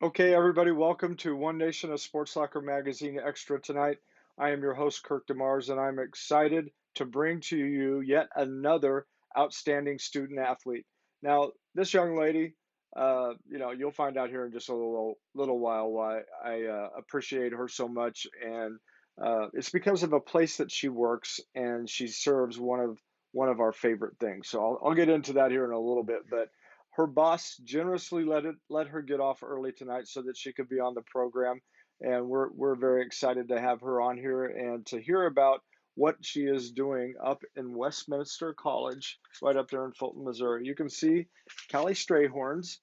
Okay, everybody, welcome to One Nation of Sports Soccer Magazine Extra tonight. I am your host, Kirk DeMars, and I'm excited to bring to you yet another outstanding student athlete. Now, this young lady, you'll find out here in just a little while why I appreciate her so much, and it's because of a place that she works, and she serves one of our favorite things. So I'll get into that here in a little bit, but her boss generously let her get off early tonight so that she could be on the program, and we're very excited to have her on here and to hear about what she is doing up in Westminster College, right up there in Fulton, Missouri. You can see Kalie Strayhorn's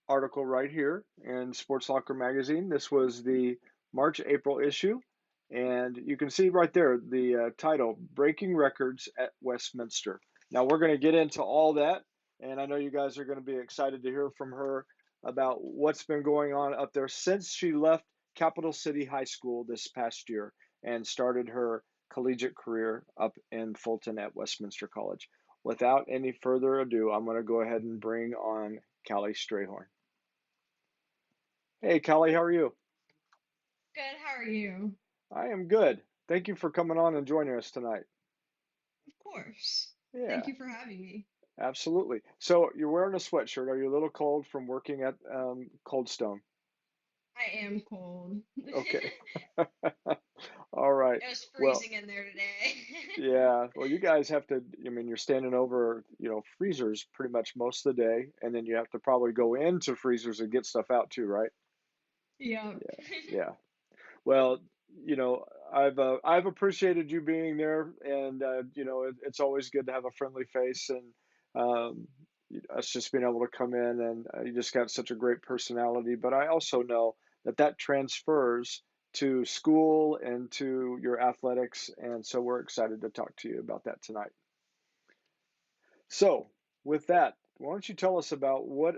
article right here in Sports Soccer Magazine. This was the March-April issue, and you can see right there the title, Breaking Records at Westminster. Now, we're going to get into all that, and I know you guys are going to be excited to hear from her about what's been going on up there since she left Capital City High School this past year and started her collegiate career up in Fulton at Westminster College. Without any further ado, I'm going to go ahead and bring on Kalie Strayhorn. Hey, Callie, how are you? Good, how are you? I am good. Thank you for coming on and joining us tonight. Of course. Thank Yeah, you for having me. absolutely. So you're wearing a sweatshirt. Are you a little cold from working at Cold Stone? I am cold. Okay. It All right. was Well, freezing in there today. yeah. Well, you guys have to, I mean, you're standing over, freezers pretty much most of the day, and then you have to probably go into freezers and get stuff out too, right? Yep. Yeah. Yeah. Well, I've appreciated you being there, and it's always good to have a friendly face, and um, us just being able to come in, and you just got such a great personality. But I also know that that transfers to school and to your athletics, and so we're excited to talk to you about that tonight. So, with that, why don't you tell us about what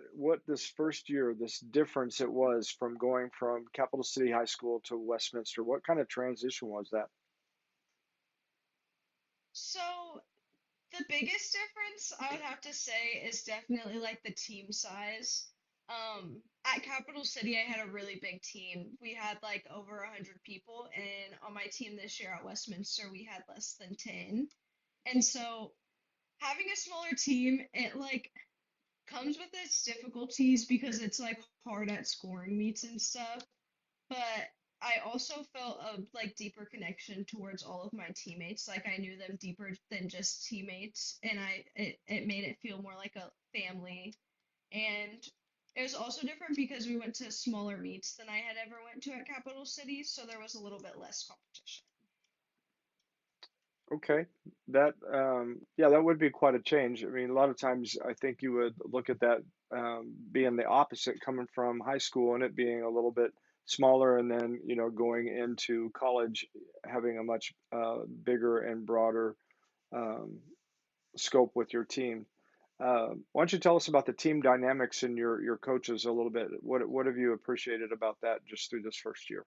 this first year, this difference it was from going from Capital City High School to Westminster? What kind of transition was that? So, the biggest difference I would have to say is definitely like the team size. At Capital City, I had a really big team. We had like over 100 people, and on my team this year at Westminster, we had less than 10. And so, having a smaller team, it like comes with its difficulties because it's like hard at scoring meets and stuff. But I also felt a like deeper connection towards all of my teammates. Like I knew them deeper than just teammates, and it made it feel more like a family. And it was also different because we went to smaller meets than I had ever went to at Capital City, so there was a little bit less competition. Okay, yeah, that would be quite a change. I mean, a lot of times I think you would look at that being the opposite, coming from high school and it being a little bit smaller, and then going into college, having a much bigger and broader um, scope with your team. Why don't you tell us about the team dynamics and your coaches a little bit? What have you appreciated about that just through this first year?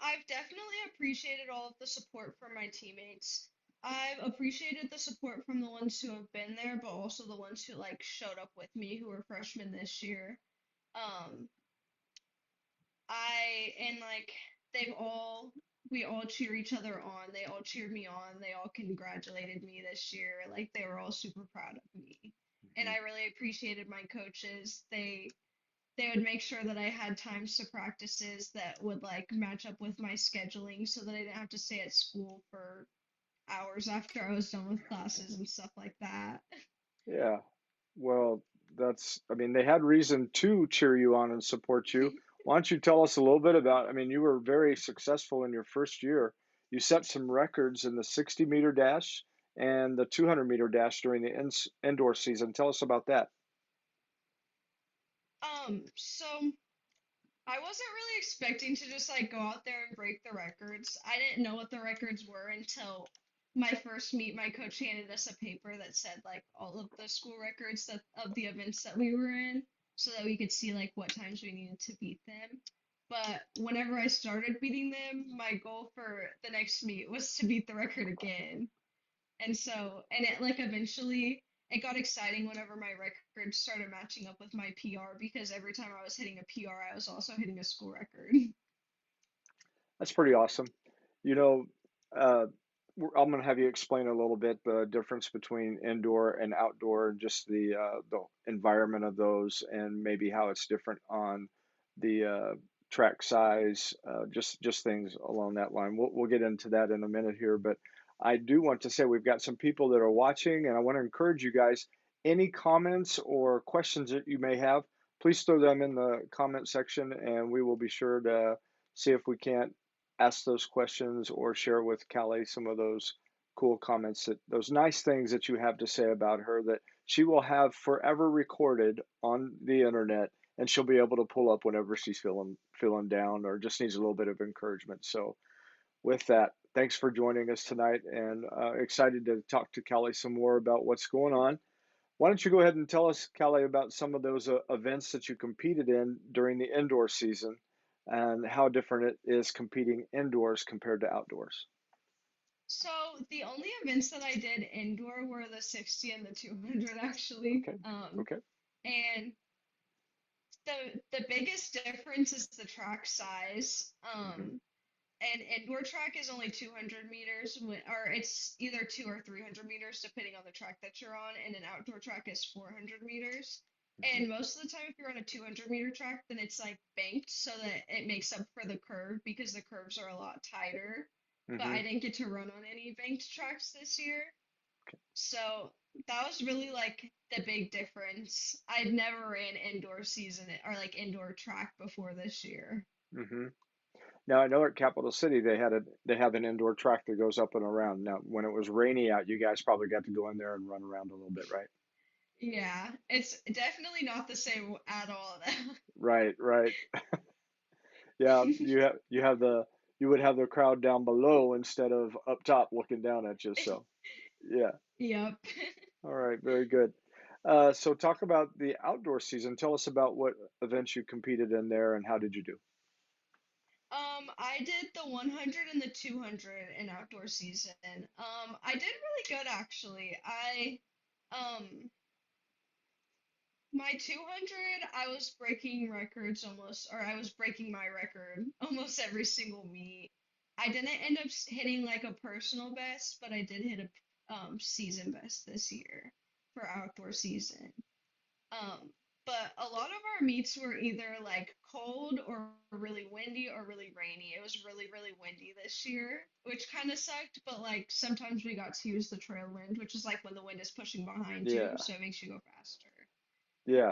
I've definitely appreciated all of the support from my teammates. I've appreciated the support from the ones who have been there, but also the ones who like showed up with me who were freshmen this year. Um, I and like they've all we all cheer each other on. They all cheered me on. They all congratulated me this year. Like they were all super proud of me. And I really appreciated my coaches. They would make sure that I had times to practices that would like match up with my scheduling so that I didn't have to stay at school for hours after I was done with classes and stuff like that. Yeah. Well, I mean, they had reason to cheer you on and support you. Why don't you tell us a little bit about, I mean, you were very successful in your first year. You set some records in the 60-meter dash and the 200-meter dash during the indoor season. Tell us about that. So I wasn't really expecting to just like go out there and break the records. I didn't know what the records were until my first meet. My coach handed us a paper that said like all of the school records that of the events that we were in, so that we could see like what times we needed to beat them. But whenever I started beating them, my goal for the next meet was to beat the record again. And so, and it like eventually it got exciting whenever my record started matching up with my PR because every time I was hitting a PR, I was also hitting a school record. That's pretty awesome. You know, uh, I'm going to have you explain a little bit the difference between indoor and outdoor, and just the environment of those, and maybe how it's different on the track size, just things along that line. We'll get into that in a minute here, but I do want to say we've got some people that are watching, and I want to encourage you guys. Any comments or questions that you may have, please throw them in the comment section, and we will be sure to see if we can't ask those questions or share with Callie some of those cool comments, that those nice things that you have to say about her, that she will have forever recorded on the internet, and she'll be able to pull up whenever she's feeling down or just needs a little bit of encouragement. So with that, thanks for joining us tonight, and excited to talk to Callie some more about what's going on. Why don't you go ahead and tell us, Callie, about some of those events that you competed in during the indoor season, and how different it is competing indoors compared to outdoors? So the only events that I did indoor were the 60 and the 200 actually. Okay. Okay. And the biggest difference is the track size. Hmm. And indoor track is only 200 meters, or it's either 2 or 300 meters depending on the track that you're on, and an outdoor track is 400 meters. Hmm. And most of the time, if you're on a 200-meter track, then it's like banked so that it makes up for the curve because the curves are a lot tighter. But Hmm. I didn't get to run on any banked tracks this year. So that was really like the big difference. I'd never ran indoor season or like indoor track before this year. Hmm. Now I know at Capital City they have an indoor track that goes up and around. Now, when it was rainy out, you guys probably got to go in there and run around a little bit, right? Yeah, it's definitely not the same at all. Right, right. Yeah, you would have the crowd down below instead of up top looking down at you. So yeah. Yep. All right, very good. So talk about the outdoor season. Tell us about what events you competed in there and how did you do? I did the 100 and the 200 in outdoor season. I did really good actually. Um, my 200, I was breaking records almost, or I was breaking my record almost every single meet. I didn't end up hitting like a personal best, but I did hit a season best this year for outdoor season. Um, but a lot of our meets were either like cold or really windy or really rainy. It was really, really windy this year, which kind of sucked, but like sometimes we got to use the trail wind, which is like when the wind is pushing behind you, Yeah, so it makes you go faster. yeah.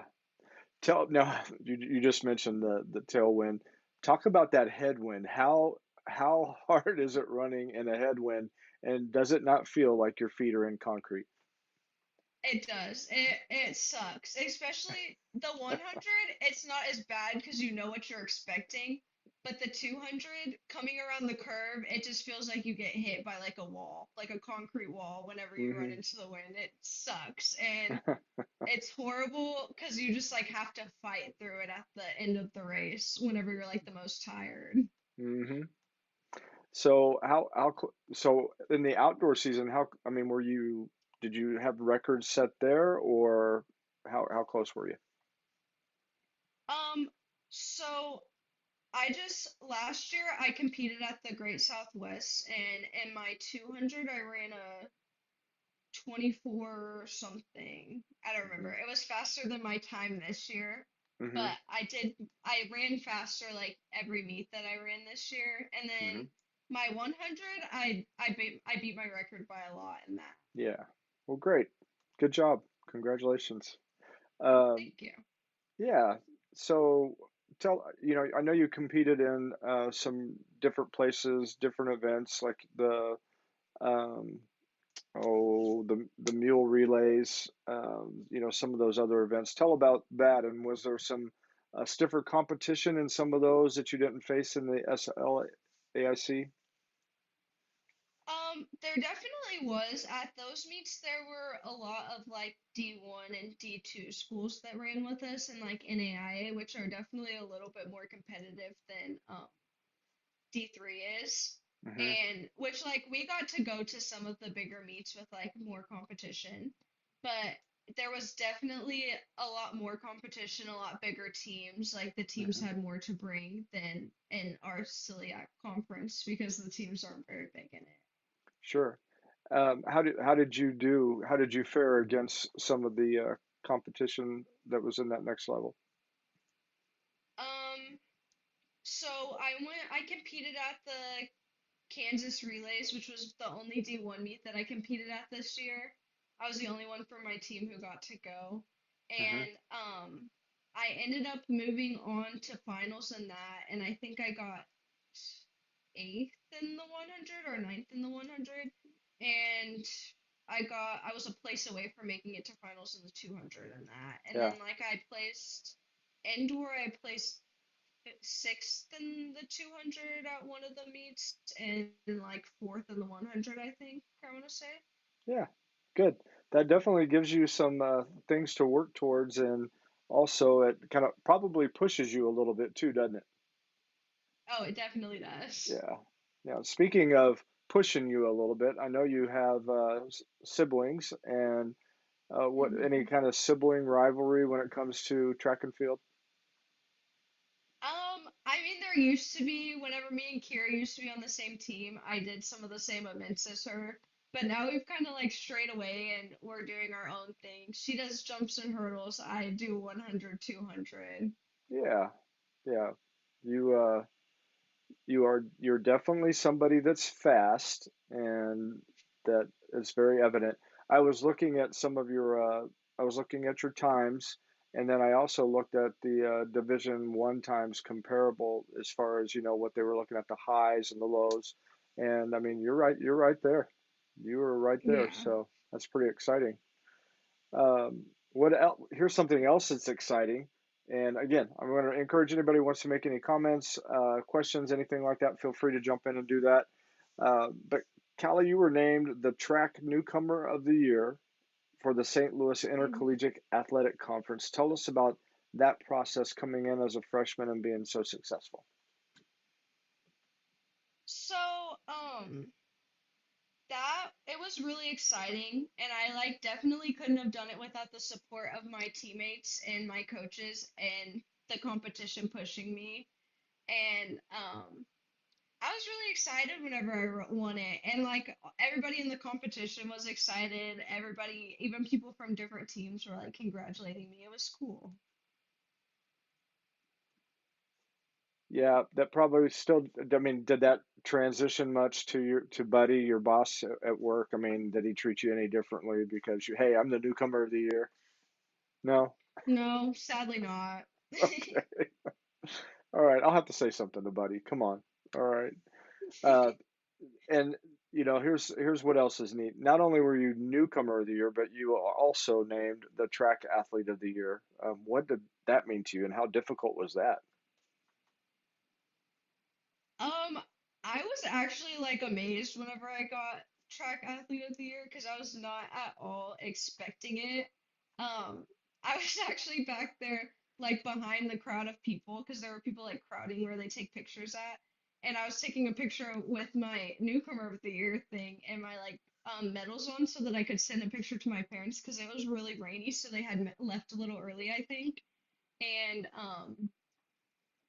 Tell now you just mentioned the tailwind. Talk about that headwind. How hard is it running in a headwind, and does it not feel like your feet are in concrete? It does. It sucks. Especially the 100, it's not as bad because you know what you're expecting. But the 200 coming around the curve, it just feels like you get hit by like a wall, like a concrete wall whenever you run Hmm. into the wind. It sucks. And it's horrible because you just like have to fight through it at the end of the race whenever you're like the most tired. Hmm. So so in the outdoor season, how I mean, were you did you have records set there, or how close were you? Um, so I just last year I competed at the Great Southwest and in my 200 I ran a 24 something. I don't remember. Hmm. It was faster than my time this year, Hmm. but I ran faster like every meet that I ran this year. And Hmm. then my 100 I beat my record by a lot in that. Yeah. Well, great. Good job. Congratulations. Um, Thank you. yeah. So I know you competed in some different places, different events, like um, the mule relays, some of those other events. Tell about that. And was there some stiffer competition in some of those that you didn't face in the SLAIC? There definitely was. At those meets, there were a lot of like D1 and D2 schools that ran with us, and like NAIA, which are definitely a little bit more competitive than D3 is. Hmm. And which like we got to go to some of the bigger meets with like more competition. But there was definitely a lot more competition, a lot bigger teams. Like the teams Hmm. had more to bring than in our celiac conference because the teams aren't very big in it. Sure. How did you do? How did you fare against some of the competition that was in that next level? Um, so I competed at the Kansas Relays, which was the only D1 meet that I competed at this year. I was the only one from my team who got to go. Hmm. And I ended up moving on to finals in that, and I think I got eighth in the 100 or ninth in the 100. And I was a place away from making it to finals in the 200 and that. And Yeah, then like I placed indoor, I placed sixth in the 200 at one of the meets and like fourth in the 100, I think I want to say. yeah, good. That definitely gives you some things to work towards, and also it kind of probably pushes you a little bit too, doesn't it? Oh, it definitely does. Yeah. Yeah. Speaking of pushing you a little bit, I know you have siblings, and what any Hmm. kind of sibling rivalry when it comes to track and field? I mean, there used to be, whenever me and Kira used to be on the same team, I did some of the same events as her. But now we've kind of like strayed away and we're doing our own thing. She does jumps and hurdles. I do 100, 200. Yeah. Yeah. You you're definitely somebody that's fast, and that is very evident. I was looking at some of your I was looking at your times, and then I also looked at the Division One times comparable as far as what they were looking at the highs and the lows. And I mean, you're right there. You were right there, Yeah. so that's pretty exciting. What else? Here's something else that's exciting. And again, I'm going to encourage anybody who wants to make any comments, questions, anything like that. Feel free to jump in and do that. But Callie, you were named the track newcomer of the year for the St. Louis Hmm. Intercollegiate Athletic Conference. Tell us about that process coming in as a freshman and being so successful. So, that it was really exciting and I like definitely couldn't have done it without the support of my teammates and my coaches and the competition pushing me and I was really excited whenever won it and like everybody in the competition was excited, everybody, even people from different teams were like congratulating me. It was cool. Yeah, that probably still, I mean, did that transition much to Buddy, your boss at work? I mean, did he treat you any differently because hey, I'm the newcomer of the year? No? No, sadly not. Okay. All right, I'll have to say something to Buddy. Come on. All right. Uh, and here's what else is neat. Not only were you newcomer of the year, but you are also named the track athlete of the year. What did that mean to you, and how difficult was that? Um, I was actually like amazed whenever I got track athlete of the year because I was not at all expecting it. Um, I was actually back there like behind the crowd of people because there were people like crowding where they take pictures at, and I was taking a picture with my newcomer of the year thing and my like medals on so that I could send a picture to my parents because it was really rainy, so they had left a little early, I think. And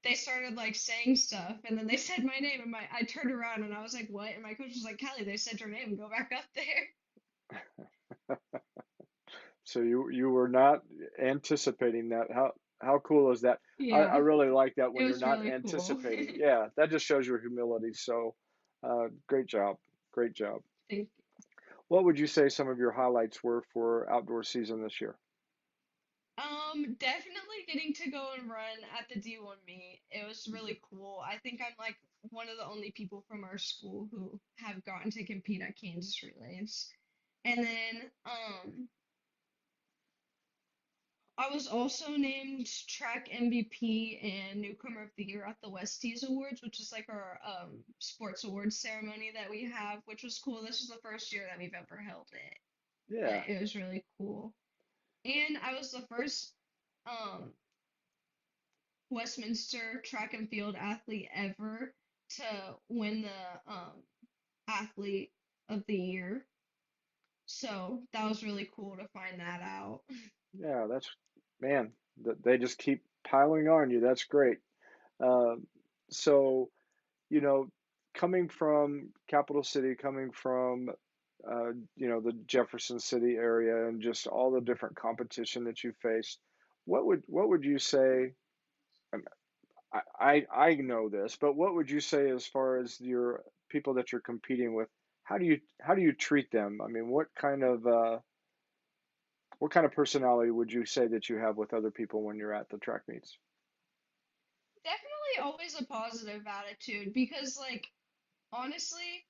they started like saying stuff and then they said my name and my I turned around and I was like, what? And my coach was like, Callie, they said your name, go back up there. So you were not anticipating that. How cool is that? I Yeah, really like that it when you're was not really cool. anticipating. Yeah, that just shows your humility. So, great job. Great job. Thank you. What would you say some of your highlights were for outdoor season this year? Definitely getting to go and run at the D1 meet. It was Mhm. really cool. I think I'm like one of the only people from our school who have gotten to compete at Kansas Relays. And then I was also named track MVP and newcomer of the year at the Westies Awards, which is like our sports awards ceremony that we have, which was cool. This was the first year that we've ever held it, but Yeah, it was really cool. And I was the first um Westminster track and field athlete ever to win the athlete of the year. So that was really cool to find that out. Yeah, that's man, they just keep piling on you. That's great. Um, so, you know, coming from capital city, coming from the Jefferson City area, and just all the different competition that you faced, what would you say? um, I know this, but what would you say as far as your people that you're competing with? How do you treat them? I mean, what kind of personality would you say that you have with other people when you're at the track meets? Definitely always a positive attitude because like honestly,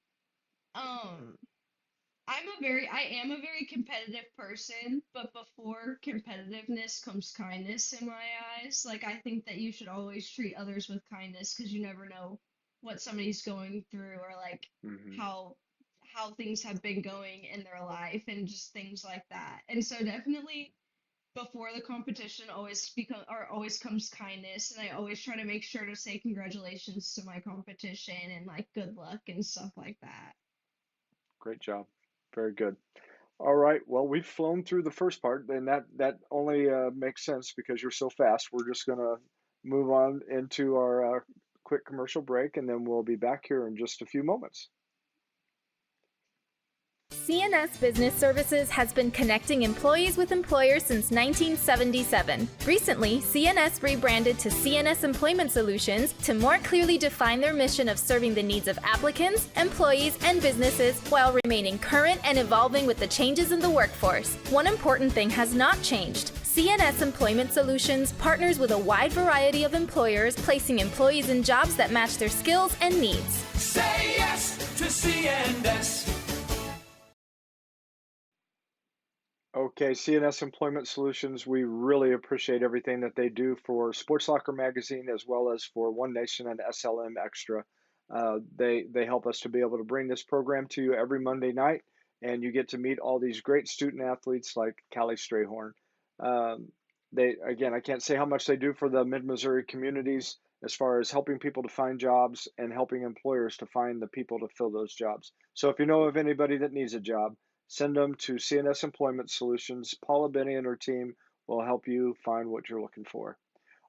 um I am a very competitive person, but before competitiveness comes kindness in my eyes. Like I think that you should always treat others with kindness because you never know what somebody's going through or like Hmm. how how things have been going in their life and just things like that. And so definitely before the competition always comes kindness, and I always try to make sure to say congratulations to my competition and like good luck and stuff like that. Great job. Very good. All right. Well, we've flown through the first part, and that only makes sense because you're so fast. We're just gonna move on into our quick commercial break, and then we'll be back here in just a few moments. CNS Business Services has been connecting employees with employers since 1977. Recently, CNS rebranded to CNS Employment Solutions to more clearly define their mission of serving the needs of applicants, employees, and businesses while remaining current and evolving with the changes in the workforce. One important thing has not changed. CNS Employment Solutions partners with a wide variety of employers, placing employees in jobs that match their skills and needs. Say yes to CNS. Okay, CNS Employment Solutions, we really appreciate everything that they do for Sports Soccer Magazine as well as for One Nation and SLM Extra. They help us to be able to bring this program to you every Monday night, and you get to meet all these great student athletes like Kalie Strayhorn. Um, I can't say how much they do for the Mid-Missouri communities as far as helping people to find jobs and helping employers to find the people to fill those jobs. So if you know of anybody that needs a job, send them to CNS Employment Solutions. Paula Benny and her team will help you find what you're looking for.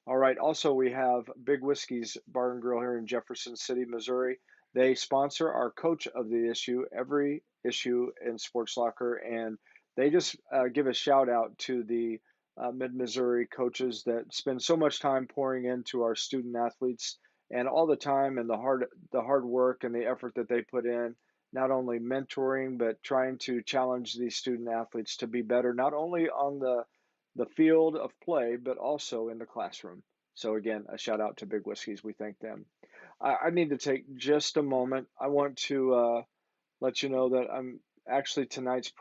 All right. Also, we have Big Whiskey's Bar and Grill here in Jefferson City, Missouri. They sponsor our Coach of the Issue, every issue in sports soccer, and they just give a shout out to the Mid Missouri coaches that spend so much time pouring into our student athletes and all the time and the hard work and the effort that they put in, not only mentoring but trying to challenge these student athletes to be better, not only on the field of play, but also in the classroom. So again, a shout out to Big Whiskies. We thank them. I need to take just a moment. I want to let you know that I'm actually tonight's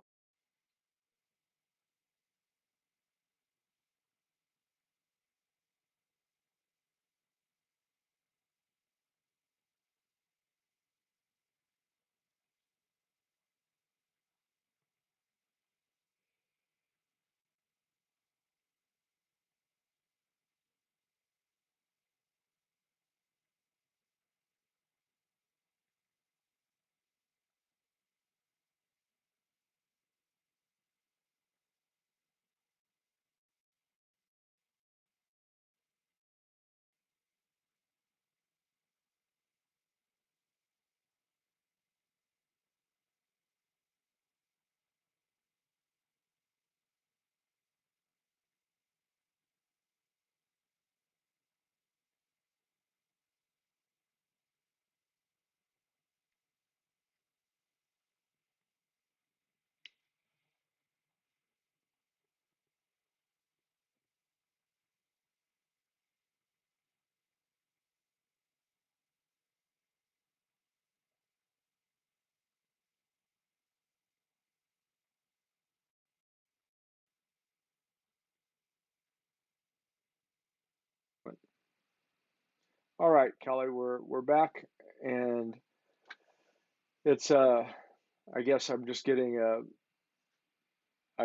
all right, Kelly. We're back, and it's I guess I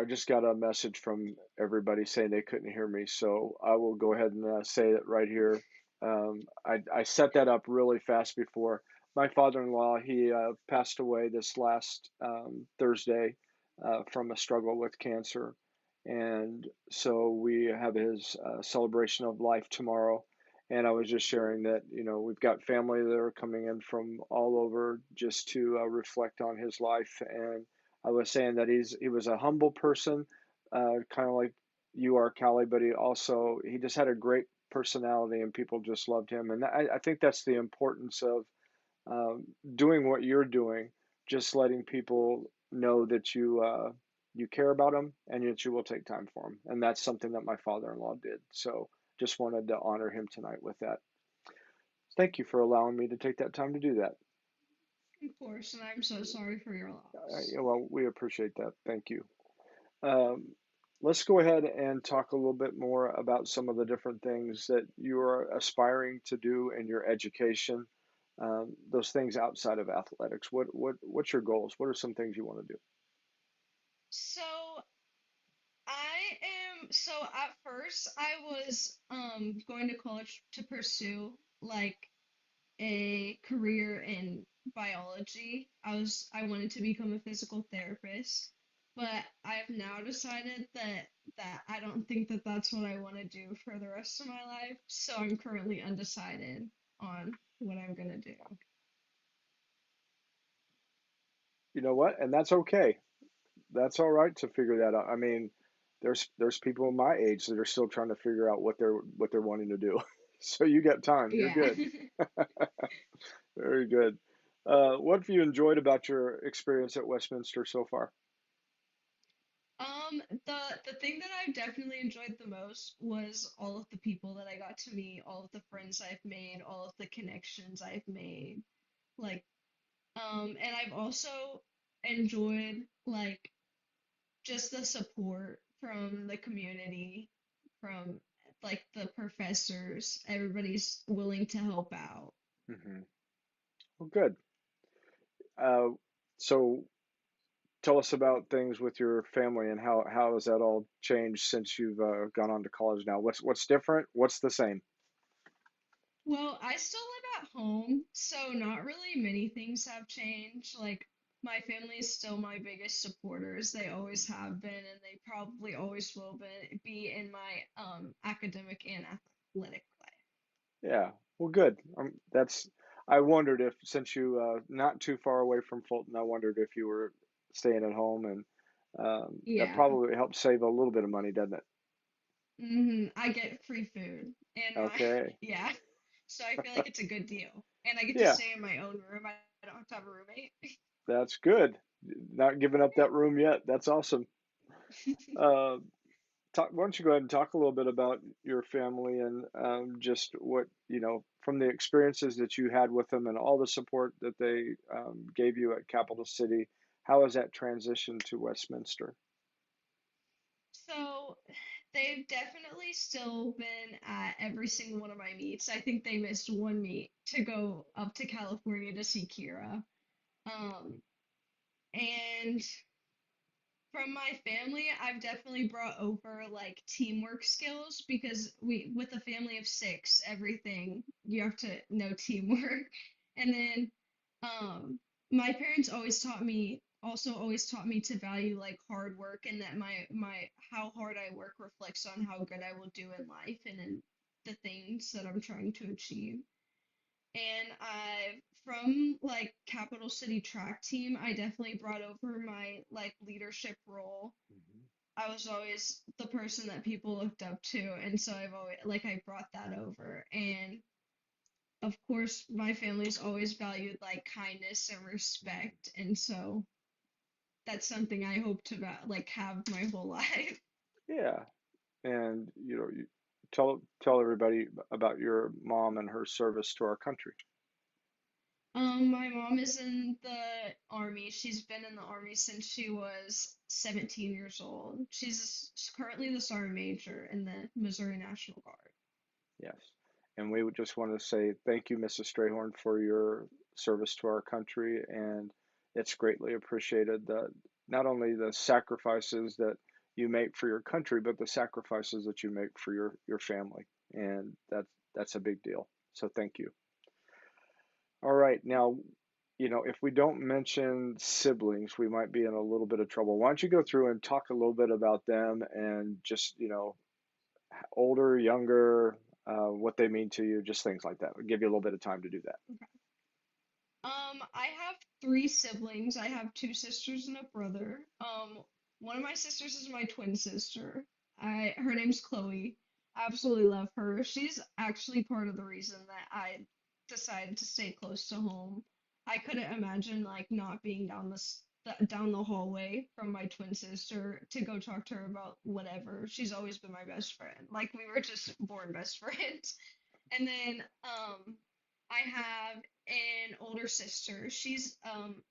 just got a message from everybody saying they couldn't hear me, so I will go ahead and say it right here. I set that up really fast before. My father-in-law, he passed away this last Thursday. from a struggle with cancer. And so we have his celebration of life tomorrow. And I was just sharing that, we've got family that are coming in from all over just to reflect on his life. And I was saying that he was a humble person, kind of like you are, Callie, but he just had a great personality and people just loved him. And I think that's the importance of doing what you're doing, just letting people know that you care about them and that you will take time for them. And that's something that my father-in-law did. So just wanted to honor him tonight with that. Thank you for allowing me to take that time to do that. Of course, and I'm so sorry for your loss. Yeah, well, we appreciate that. Thank you. Um, let's go ahead and talk a little bit more about some of the different things that you are aspiring to do in your education. Those things outside of athletics. What's your goals? What are some things you want to do? So so at first I was going to college to pursue like a career in biology. I wanted to become a physical therapist, but I've now decided that I don't think that that's what I want to do for the rest of my life. So I'm currently undecided on what I'm gonna do. You know what? And that's okay. That's all right to figure that out. I mean, there's people my age that are still trying to figure out what they're wanting to do. So you got time. You're Yeah. good. Very good. What have you enjoyed about your experience at Westminster so far? The thing that I've definitely enjoyed the most was all of the people that I got to meet, all of the friends I've made, all of the connections I've made. Like, and I've also enjoyed like just the support from the community, from like the professors. Everybody's willing to help out. Hmm. Well, good. Uh, so tell us about things with your family and how has that all changed since you've gone on to college now? What's different? What's the same? Well, I still live at home, so not really many things have changed. Like, my family is still my biggest supporters. They always have been, and they probably always will be in my academic and athletic life. Yeah. Well, good. That's. I wondered if since you not too far away from Fulton, I wondered if you were staying at home, and that Yeah. probably helps save a little bit of money, doesn't it? I get free food, and my Okay. yeah, so I feel like it's a good deal. And I get to Yeah, stay in my own room. I don't have to have a roommate. that's good. Not giving up that room yet. That's awesome. Uh, why don't you go ahead and talk a little bit about your family and just what, from the experiences that you had with them and all the support that they gave you at Capital City. How has that transitioned to Westminster? So they've definitely still been at every single one of my meets. I think they missed one meet to go up to California to see Kira. Um, and from my family, I've definitely brought over like teamwork skills because with a family of six, everything you have to know teamwork. And then, my parents always taught me to value like hard work and that my how hard I work reflects on how good I will do in life and in the things that I'm trying to achieve. And from like Capital City track team, I definitely brought over my like leadership role. Mhm. I was always the person that people looked up to, and so I brought that over. And of course, my family's always valued like kindness and respect, and so that's something I hope to like have my whole life. Yeah, and you tell everybody about your mom and her service to our country. My mom is in the army. She's been in the army since she was 17 years old. She's currently the sergeant major in the Missouri National Guard. Yes. And we would just want to say thank you, Mrs. Strayhorn, for your service to our country. And it's greatly appreciated that not only the sacrifices that you make for your country, but the sacrifices that you make for your family. And that's a big deal. So thank you. All right. Now, if we don't mention siblings, we might be in a little bit of trouble. Why don't you go through and talk a little bit about them and just, older, younger, what they mean to you, just things like that. I'll give you a little bit of time to do that. I have three siblings. I have two sisters and a brother. One of my sisters is my twin sister. Her name's Chloe. I absolutely love her. She's actually part of the reason that I decided to stay close to home. I couldn't imagine like not being down the hallway from my twin sister to go talk to her about whatever. She's always been my best friend. Like we were just born best friends. And then I have an older sister. She's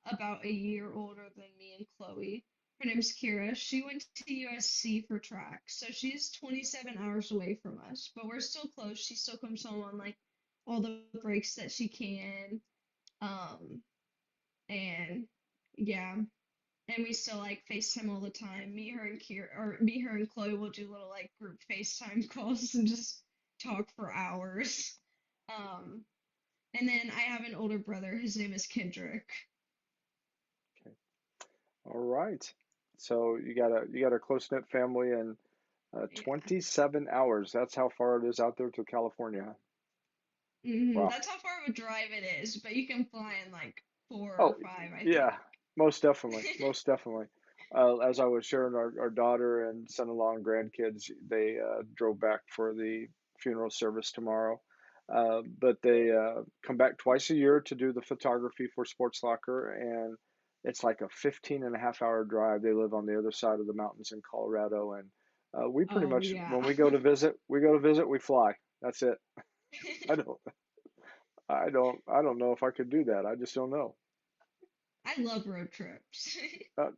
about a year older than me and Chloe. Her name's Kira. She went to USC for track, so she's 27 hours away from us, but we're still close. She still comes home on like all the breaks that she can. Um, and yeah, and we still like FaceTime all the time. Me, her, and Chloe will do little like group FaceTime calls and just talk for hours. Um, and then I have an older brother. His name is Kendrick. Okay. All right. So you got a close-knit family and Yeah. 27 hours. That's how far it is out there to California. Huh? Wow. That's how far of a drive it is, but you can fly in like four Oh, or five, I think. yeah, most definitely, most definitely. As I was sharing, our daughter and son-in-law and grandkids, they drove back for the funeral service tomorrow. But they come back twice a year to do the photography for Sports Locker, and it's like a 15 and a half hour drive. They live on the other side of the mountains in Colorado, and we pretty Oh much, yeah. when we go to visit, we fly. That's it. I don't, I don't know if I could do that. I just don't know. I love road trips. Uh,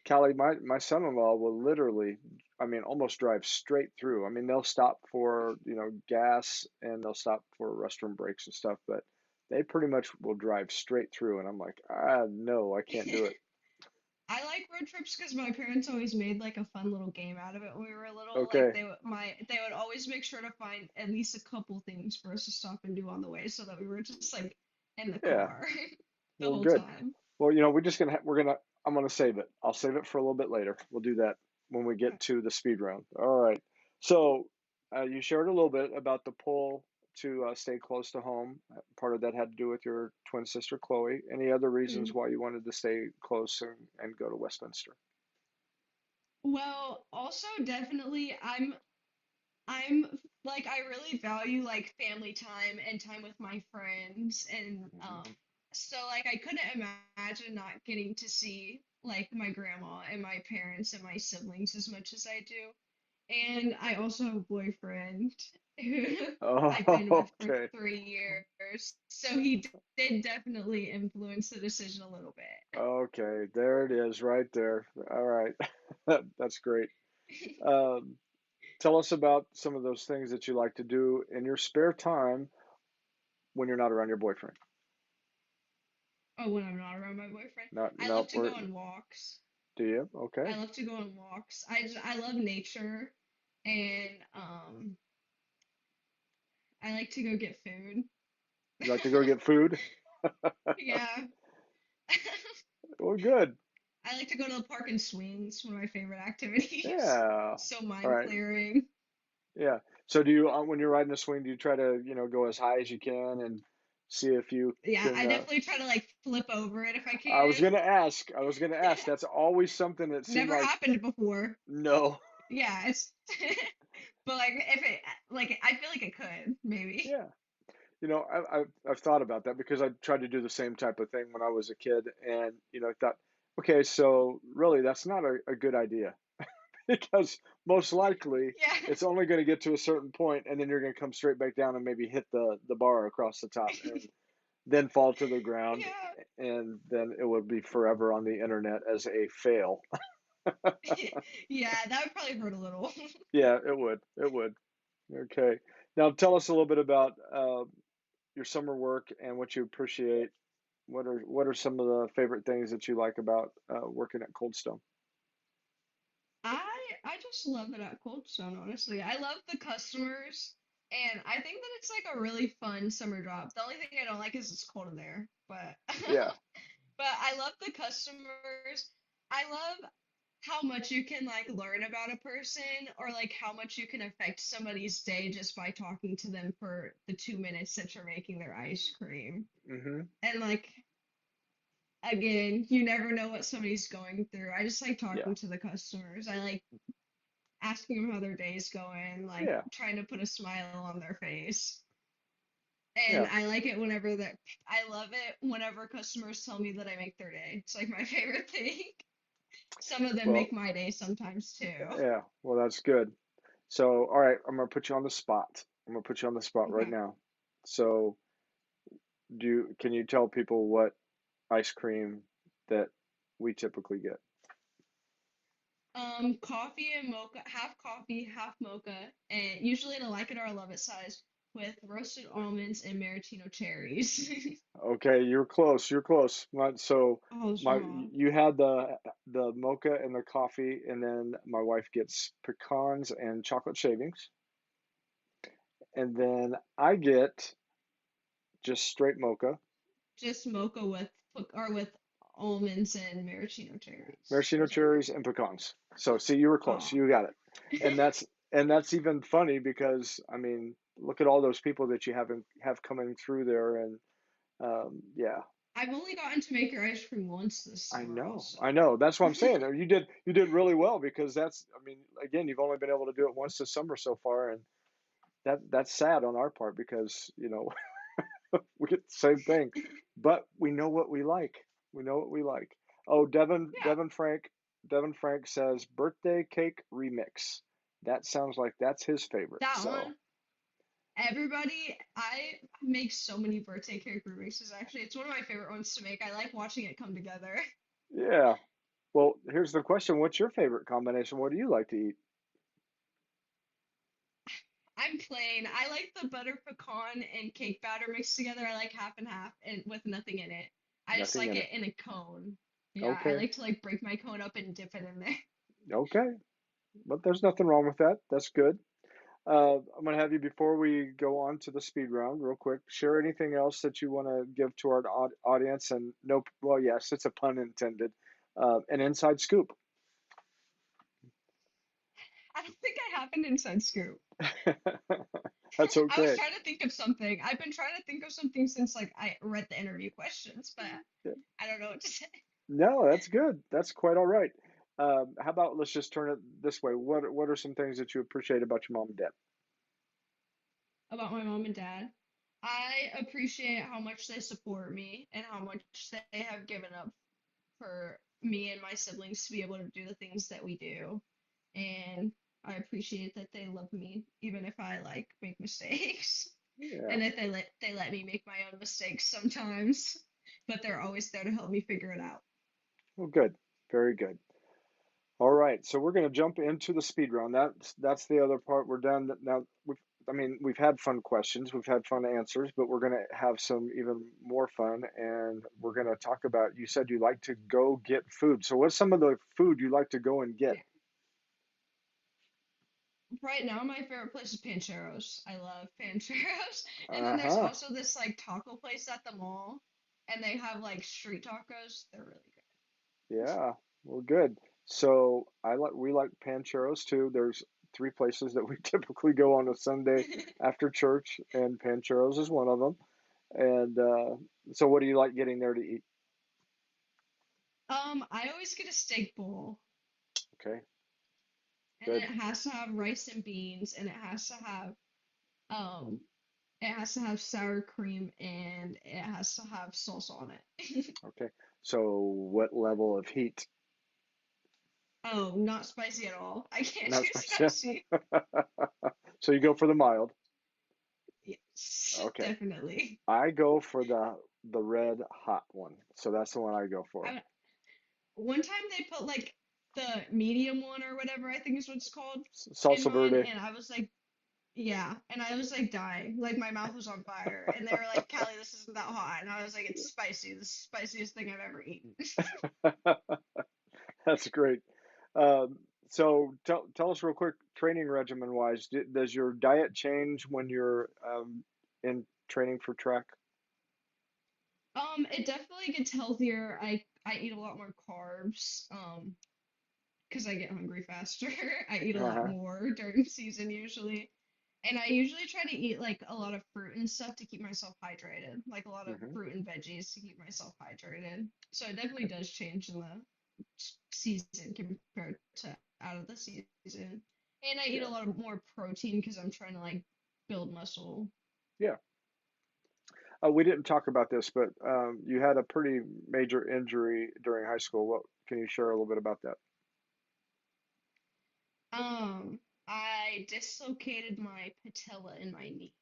Callie, my son-in-law will literally, I mean, almost drive straight through. I mean, they'll stop for, gas and they'll stop for restroom breaks and stuff, but they pretty much will drive straight through. And I'm like, no, I can't do it. I like road trips because my parents always made like a fun little game out of it when we were little. Like Okay. they would always make sure to find at least a couple things for us to stop and do on the way so that we were just like in the Yeah. car the Well, whole good. time. Well, I'm gonna save it. I'll save it for a little bit later. We'll do that when we get to the speed round. All right. So, you shared a little bit about the pull to stay close to home. Part of that had to do with your twin sister Chloe. Any other reasons Okay. why you wanted to stay close and go to Westminster? Well, also definitely I'm like I really value like family time and time with my friends and Hmm. so like I couldn't imagine not getting to see like my grandma and my parents and my siblings as much as I do. And I also have a boyfriend who I've been Oh, with for okay. 3 years. So he did definitely influence the decision a little Okay. There it is, right there. All right. That's great. bit. Um, Tell us about some of those things that you like to do in your spare time when you're not around your boyfriend. Oh, when I'm not around my boyfriend, Not, I no, love to go on walks. do you? Okay. I love to go on walks. I love nature and I like to go get food. You like to go get food? Yeah. Well, good. I like to go to the park and swing. It's one of my favorite activities. Yeah. So All mind right. clearing. Yeah. So do you, when you're riding a swing, do you try to, go as high as you can and see if you Yeah, can, I definitely try to like flip over it if I I can. was gonna ask, that's always something that seemed Never like, happened before. no. Yeah, it's but like if it like I feel like it could maybe. Yeah. I've thought about that because I tried to do the same type of thing when I was a kid, and I thought, okay, so really that's not a good idea because most likely Yeah. it's only going to get to a certain point, and then you're going to come straight back down and maybe hit the bar across the top, and then fall to the ground, Yeah. and then it would be forever on the internet as a fail. Yeah, that would probably hurt a little. Yeah, it would. It would. Okay. Now tell us a little bit about your summer work and what you appreciate. What are some of the favorite things that you like about working at Cold Stone? I just love it at Cold Stone, honestly. I love the customers. And I think that it's like a really fun summer job. The only thing I don't like is it's cold in there, but Yeah, but I love the customers. I love how much you can like learn about a person or like how much you can affect somebody's day just by talking to them for the 2 minutes that you're making their ice cream. hmm And like again, you never know what somebody's going through. I just like yeah, talking to the customers. I like asking them how their day's going, like yeah, trying to put a smile on their face. yeah. And I like it whenever that I love it whenever customers tell me that I make their day. It's like my favorite thing. Some of them Well, make my day sometimes too. yeah. Well, that's good. So, all right, I'm gonna put you on the spot. I'm gonna put you on the spot right Okay. now. So, can you tell people what ice cream that we typically get? Coffee and mocha, half coffee, half mocha, and usually in a like it or I love it size with roasted almonds and maraschino cherries. Okay, you're close. You're close. So, Oh, my Jamal. you had the mocha and the coffee, and then my wife gets pecans and chocolate shavings, and then I get just straight mocha, Just mocha with or with almonds and maraschino cherries maraschino is what you're cherries, and pecans. So, see, you were close. getting. You got it. And that's even funny because I mean, look at all those people that you have coming through there, and yeah, I've only gotten to make your ice cream once this I summer, know, also. I know. That's what I'm saying. You did really well because that's I mean, again, you've only been able to do it once this summer so far, and that's sad on our part because we get the same thing, but we know what we like. We know what we like. Oh, Yeah, Devin Frank says birthday cake remix. That sounds like that's his favorite. that So one. Everybody, I make so many birthday cake remixes, actually. It's one of my favorite ones to make. I like watching it come together. yeah. Well, here's the question: what's your favorite combination? What do you like to eat? I'm plain. I like the butter pecan and cake batter mixed together. I like half and half and with nothing in it. I just Nothing like in it it. in a cone. Yeah, I Okay. like to like break my cone up and dip it in there. Okay. But there's nothing wrong with that. That's good. I'm going to have you, before we go on to the speed round, real quick, share anything else that you want to give to our audience. And no, well, yes, it's a pun intended. An inside scoop. I don't think I have an inside scoop. That's I was okay. trying to think of something. I've been trying to think of something since like I read the interview questions, but I don't know what to say No, that's good. That's quite all right. How about let's just turn it this way. What are some things that you appreciate about your mom and dad? about my mom and dad. I appreciate how much they support me and how much they have given up for me and my siblings to be able to do the things that we do. And I appreciate that they love me even if I like make mistakes. Yeah. And that they let me make my own mistakes sometimes, but they're always there to help me figure it out. Well, good. Very good. All right, so we're going to jump into the speed round. That's the other part. We're done now. I mean, we've had fun questions, we've had fun answers, but we're going to have some even more fun, and we're going to talk about. You said you like to go get food. So, what's some of the food you like to go and get? Yeah. Right now, my favorite place is Pancheros. I love Pancheros. And then there's Uh-huh. also this like taco place at the mall, and they have like street tacos. They're really Yeah. Well, good. So, we like Pancheros too. There's three places that we typically go on a Sunday good. after church, and Pancheros is one of them. And so, what do you like getting there to eat? I always get a steak bowl, Okay, and good. it has to have rice and beans, and um, it has to have sour cream, and it has to have sauce on it. Okay. So what level of heat? Oh, not spicy at all. I can't Not do spicy. spicy. So you go for the mild. Yes, Okay. definitely. I go for the red hot one. So that's the one I go for. I One time they put like the medium one or whatever I think is what it's called in Salsa mine, verde. and I was like, yeah, and I was like dying, like my mouth was on fire, and they were like, Callie, this isn't that hot, and I was like, it's spicy, the spiciest thing I've ever eaten. That's great. Um, So tell us real quick, training regimen wise, does your diet change when you're in training for track? It definitely gets healthier. I eat a lot more carbs, because I get hungry faster. I eat a lot Uh-huh. more during season usually. And I usually try to eat like a lot of fruit and stuff to keep myself hydrated, like a lot of Hmm. fruit and veggies to keep myself hydrated. So it definitely does change in the season compared to out of the season. And I eat a Yeah. lot of more protein because I'm trying to like build muscle. Yeah. We didn't talk about this, but you had a pretty major injury during high school. What can you share a little bit about that? Um, I dislocated my patella in my knee,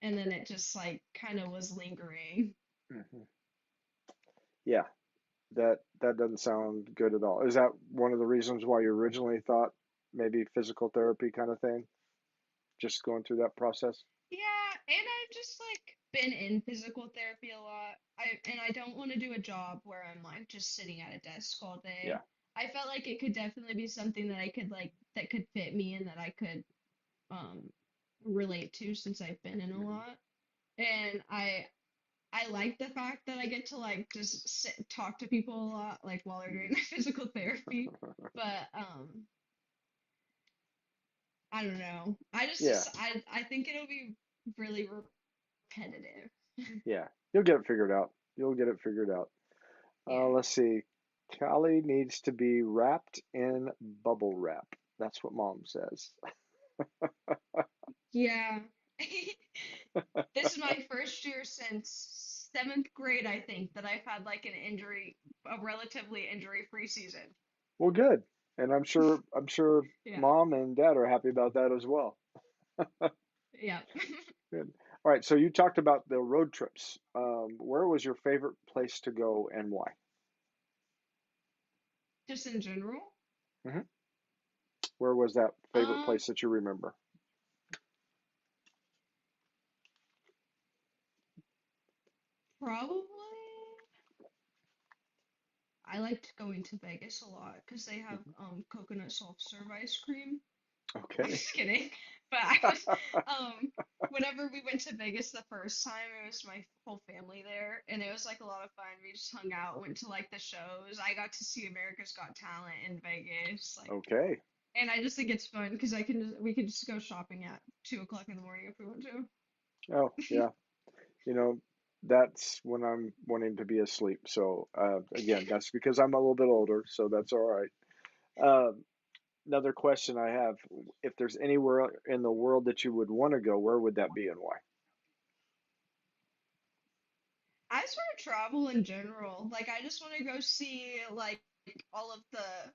and then it just like kind of was lingering. Hmm. Yeah, that doesn't sound good at all. Is that one of the reasons why you originally thought maybe physical therapy kind of thing? Just going through that process? Yeah, and I've just like been in physical therapy a lot. I don't want to do a job where I'm like just sitting at a desk all Yeah. day. I felt like it could definitely be something that I could like that could fit me and that I could um relate to since I've been in a Hmm. lot. And I like the fact that I get to like just sit talk to people a lot like while they're doing Hmm. their physical therapy. But I don't know. Yeah, I think it'll be really repetitive. yeah. You'll get it figured out. You'll get it figured out. Yeah. Let's see. Callie needs to be wrapped in bubble wrap. That's what mom says. Yeah. This is my first year since seventh grade, I think, that I've had like a relatively injury-free season. Well, good. And I'm sure Yeah. mom and dad are happy about that as well. Yeah. Good. All right. So you talked about the road trips. Where was your favorite place to go and why? Just in general. Hmm. Where was that favorite Um, place that you remember? Probably I liked going to Vegas a lot because they have Mhm. coconut soft serve ice cream. I'm Okay. just kidding. But I was whenever we went to Vegas the first time, it was my whole family there, and it was like a lot of fun. We just hung out, went to like the shows. I got to see America's Got Talent in Vegas, like, Okay. and I just think it's fun because we could just go shopping at 2 o'clock in the morning if we want to. Oh, yeah. You know, that's when I'm wanting to be asleep. So, again, that's because I'm a little bit older, so that's all right. Um, Another question I have, if there's anywhere in the world that you would want to go, where would that be and why? I just want to travel in general. Like, I just want to go see like all of the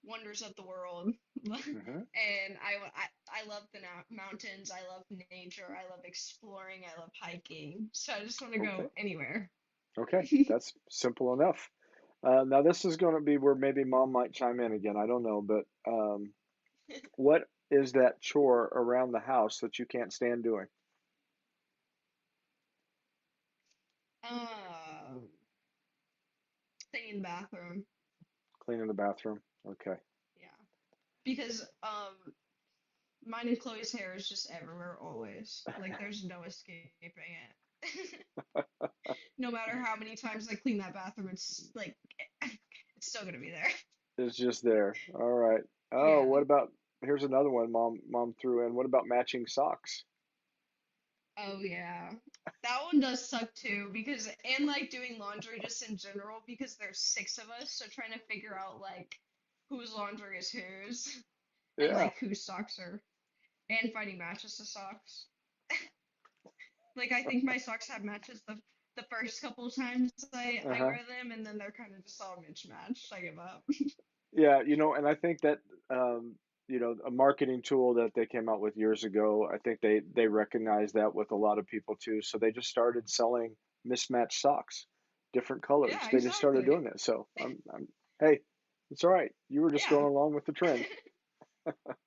wonders of the world. Hmm. And I love the mountains. I love nature. I love exploring. I love hiking. So I just want to Okay. go anywhere. Okay. That's simple enough. Now this is going to be where maybe mom might chime in again. I don't know, but what is that chore around the house that you can't stand doing? uh, Cleaning the bathroom. Cleaning the bathroom. Okay. Yeah. Because mine and Chloe's hair is just everywhere always. Like there's no escaping it. No matter how many times I clean that bathroom, it's like it's still gonna be there. It's just there. All right. Oh, Yeah. what about, here's another one mom threw in. What about matching socks? Oh yeah. That one does suck too because and like doing laundry just in general because there's six of us, so trying to figure out like whose laundry is whose and Yeah. like whose socks are and finding matches to socks. Like I think my socks have matches the first couple times I Uh-huh. wear them and then they're kind of just all mismatched. I give up. Yeah, and I think that a marketing tool that they came out with years ago, I think they recognized that with a lot of people too. So they just started selling mismatched socks, different colors. Yeah, They just started exactly. doing it. So hey, it's all right. You were just going Yeah. along with the trend.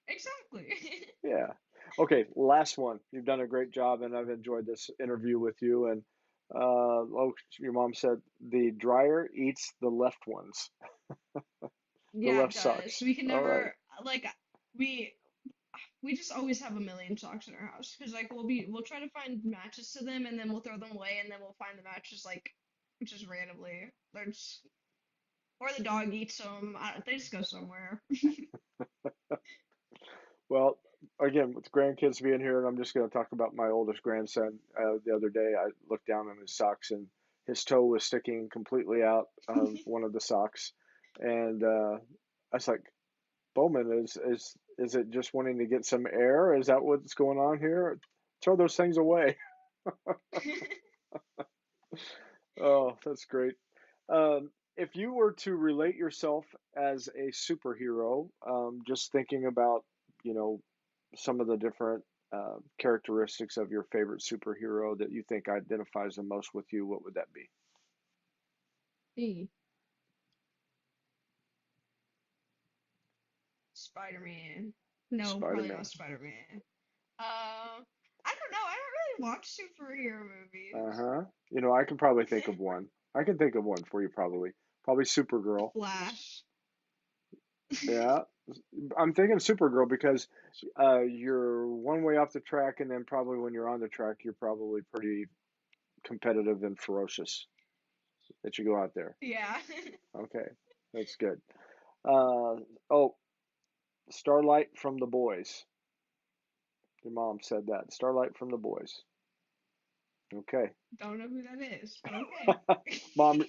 Exactly. Yeah. Okay, last one. You've done a great job, and I've enjoyed this interview with you. And oh, your mom said the dryer eats the left ones. The Yeah, it left does. socks. We can All right. never like we we just always have a million socks in our house because like we'll try to find matches to them and then we'll throw them away and then we'll find the matches like just randomly. They're just or the dog eats them. They just go somewhere. Well, again, with grandkids being here, and I'm just going to talk about my oldest grandson. The other day, I looked down on his socks, and his toe was sticking completely out of one of the socks, and I was like, "Bowman, is it just wanting to get some air? Is that what's going on here? Throw those things away." Oh, that's great. If you were to relate yourself as a superhero, just thinking about, you know, some of the different characteristics of your favorite superhero that you think identifies the most with you, what would that be? E. Spider-Man. No, probably not Spider-Man. Spider-Man. I don't know. I don't really watch superhero movies. Uh-huh. You know, I can probably think of one. I can think of one for you probably. Probably Supergirl. Flash. Yeah. I'm thinking Supergirl because you're one way off the track, and then probably when you're on the track, you're probably pretty competitive and ferocious that you go out there. Yeah. Okay, that's good. Uh, oh, Starlight from the Boys. Your mom said that. Starlight from the Boys. Okay. Don't know who that is, but okay. Mom,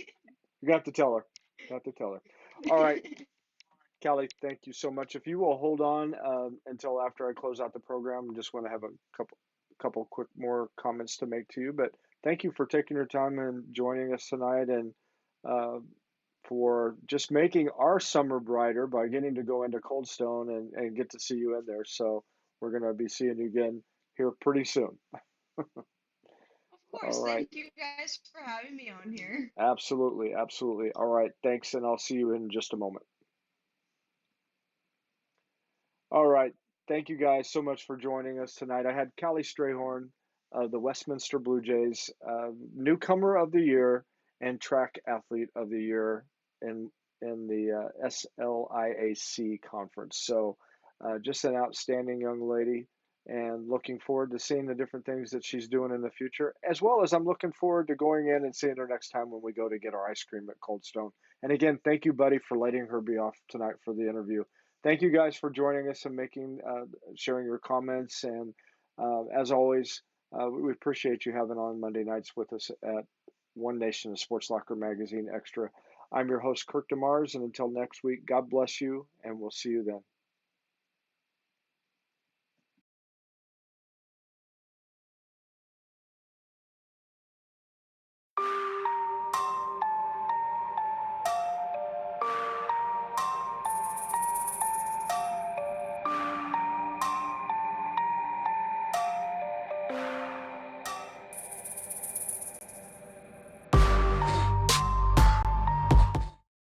you got to tell her. Got to tell her. All right, Callie, thank you so much. If you will hold on until after I close out the program, I just want to have a couple quick more comments to make to you. But thank you for taking your time and joining us tonight, and uh, for just making our summer brighter by getting to go into Coldstone and get to see you in there. So we're going to be seeing you again here pretty soon. Of All course. right. Thank you guys for having me on here. Absolutely. Absolutely. All right. Thanks. And I'll see you in just a moment. All right. Thank you guys so much for joining us tonight. I had Kalie Strayhorn of the Westminster Blue Jays, newcomer of the year and track athlete of the year in the SLIAC conference. So, just an outstanding young lady, and looking forward to seeing the different things that she's doing in the future, as well as I'm looking forward to going in and seeing her next time when we go to get our ice cream at Coldstone. And again, thank you, buddy, for letting her be off tonight for the interview. Thank you guys for joining us and sharing your comments. And as always, we appreciate you having on Monday nights with us at One Nation, a Sports Locker Magazine Extra. I'm your host, Kirk DeMars, and until next week, God bless you, and we'll see you then.